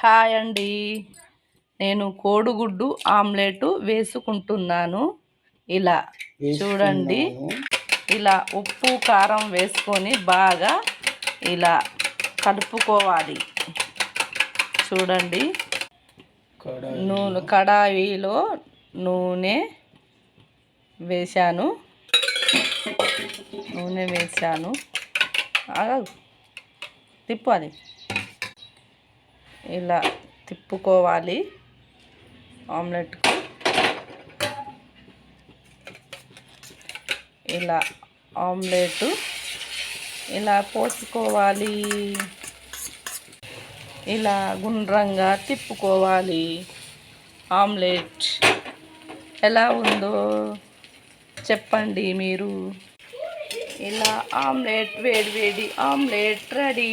Hi అండి. నేను కోడిగుడ్డు ఆమ్లెట్ వేసుకుంటున్నాను. ఇలా చూడండి, ఇలా ఉప్పు కారం వేసుకొని బాగా ఇలా కలుపుకోవాలి. చూడండి, కడాయిలో నూనె వేశాను. తిప్పాలి, ఇలా తిప్పుకోవాలి. ఆమ్లెట్కు ఇలా ఆమ్లెట్ ఇలా పోసుకోవాలి. ఇలా గుండ్రంగా తిప్పుకోవాలి. ఆమ్లెట్ ఎలా ఉందో చెప్పండి మీరు. ఇలా ఆమ్లెట్, వేడి వేడి ఆమ్లెట్ రెడీ.